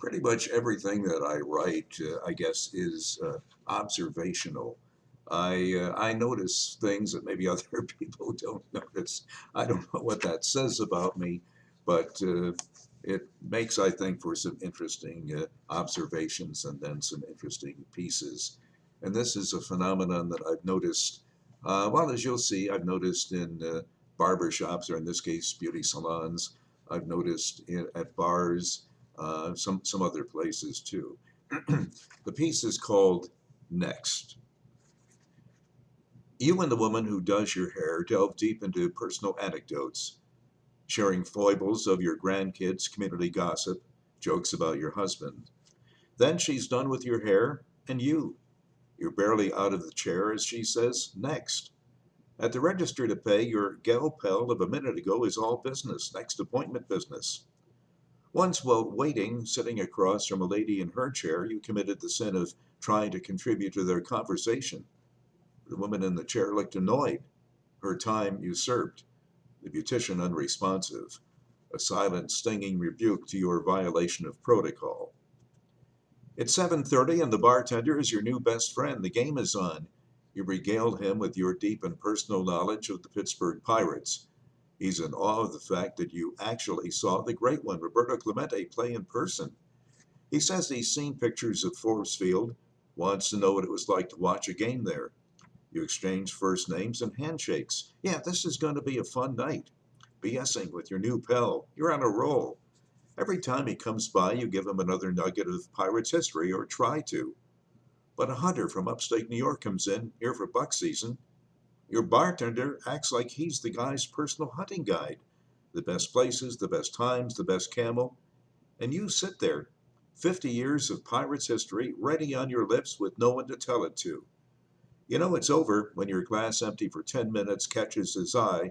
Pretty much everything that I write, I guess, is observational. I notice things that maybe other people don't notice. I don't know what that says about me, but it makes, I think, for some interesting observations and then some interesting pieces. And this is a phenomenon that I've noticed. Well, as you'll see, I've noticed in barber shops, or in this case, beauty salons. I've noticed at bars, some other places too. The piece is called Next. You and the woman who does your hair delve deep into personal anecdotes, sharing foibles of your grandkids, community gossip, jokes about your husband. Then she's done with your hair, and you're barely out of the chair as she says, Next. At the register to pay, your gal pal of a minute ago is all business, next appointment business. Once, while waiting, sitting across from a lady in her chair, you committed the sin of trying to contribute to their conversation. The woman in the chair looked annoyed, her time usurped, the beautician unresponsive, a silent, stinging rebuke to your violation of protocol. It's 7:30 and the bartender is your new best friend. The game is on. You regale him with your deep and personal knowledge of the Pittsburgh Pirates. He's in awe of the fact that you actually saw the great one, Roberto Clemente, play in person. He says he's seen pictures of Forbes Field, wants to know what it was like to watch a game there. You exchange first names and handshakes. Yeah, this is going to be a fun night. BSing with your new pal. You're on a roll. Every time he comes by, you give him another nugget of Pirates history, or try to. But a hunter from upstate New York comes in, here for buck season. Your bartender acts like he's the guy's personal hunting guide. The best places, the best times, the best camel. And you sit there, 50 years of Pirates history ready on your lips with no one to tell it to. You know it's over when your glass empty for 10 minutes catches his eye,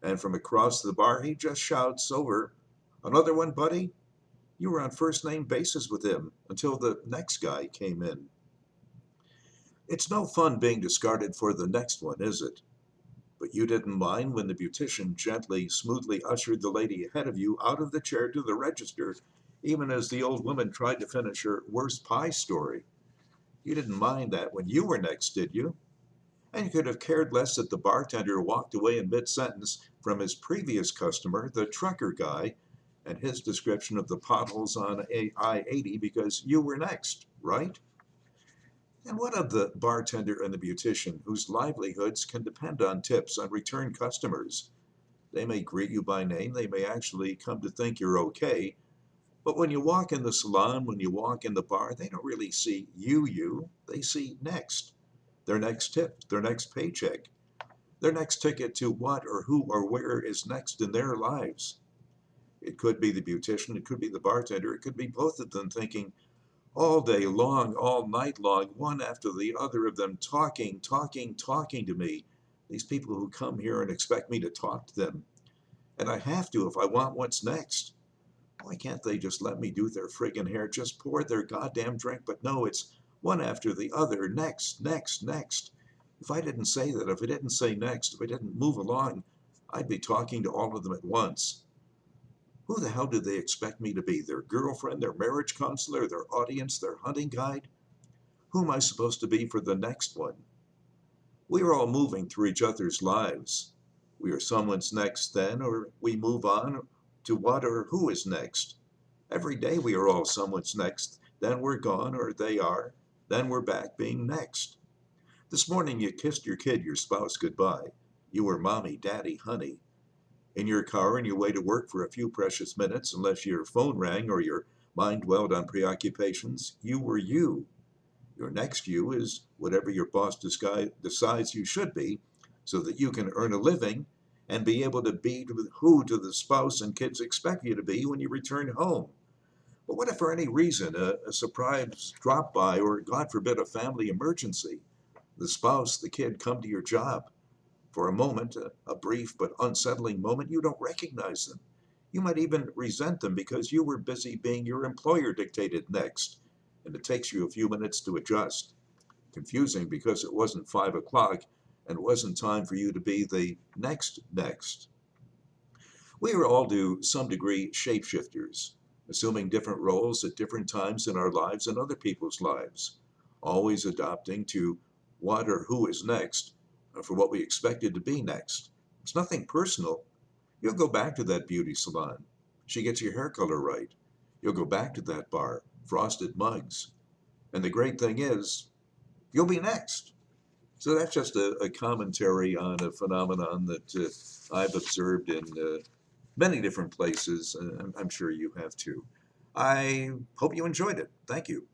and from across the bar he just shouts over, Another one, buddy? You were on first name basis with him until the next guy came in. It's no fun being discarded for the next one, is it? But you didn't mind when the beautician gently, smoothly ushered the lady ahead of you out of the chair to the register, even as the old woman tried to finish her worst pie story. You didn't mind that when you were next, did you? And you could have cared less that the bartender walked away in mid-sentence from his previous customer, the trucker guy, and his description of the potholes on I-80 because you were next, right? And what of the bartender and the beautician whose livelihoods can depend on tips on return customers? They may greet you by name, they may actually come to think you're okay, but when you walk in the salon, when you walk in the bar, they don't really see you, they see next. Their next tip, their next paycheck, their next ticket to what or who or where is next in their lives. It could be the beautician, it could be the bartender, it could be both of them thinking, all day long, all night long, one after the other of them talking to me. These people who come here and expect me to talk to them. And I have to if I want what's next. Why can't they just let me do their friggin' hair, just pour their goddamn drink? But no, it's one after the other, next. If I didn't say that, if I didn't say next, if I didn't move along, I'd be talking to all of them at once. Who the hell do they expect me to be? Their girlfriend, their marriage counselor, their audience, their hunting guide? Who am I supposed to be for the next one? We are all moving through each other's lives. We are someone's next then, or we move on to what or who is next. Every day we are all someone's next, then we're gone, or they are, then we're back being next. This morning you kissed your kid, your spouse, goodbye. You were mommy, daddy, honey. In your car on your way to work for a few precious minutes, unless your phone rang or your mind dwelled on preoccupations, you were you. Your next you is whatever your boss decides you should be, so that you can earn a living and be able to be who to the spouse and kids expect you to be when you return home. But what if for any reason a surprise drop by or, God forbid, a family emergency? The spouse, the kid come to your job. For a moment, a brief but unsettling moment, you don't recognize them. You might even resent them because you were busy being your employer dictated next, and it takes you a few minutes to adjust. Confusing because it wasn't 5 o'clock and it wasn't time for you to be the next. We are all to some degree shapeshifters. assuming different roles at different times in our lives and other people's lives, always adopting to what or who is next for what we expected to be next. It's nothing personal. You'll go back to that beauty salon. She gets your hair color right. You'll go back to that bar, frosted mugs. And the great thing is, you'll be next. So that's just a commentary on a phenomenon that I've observed in many different places. I'm sure you have too. I hope you enjoyed it. Thank you.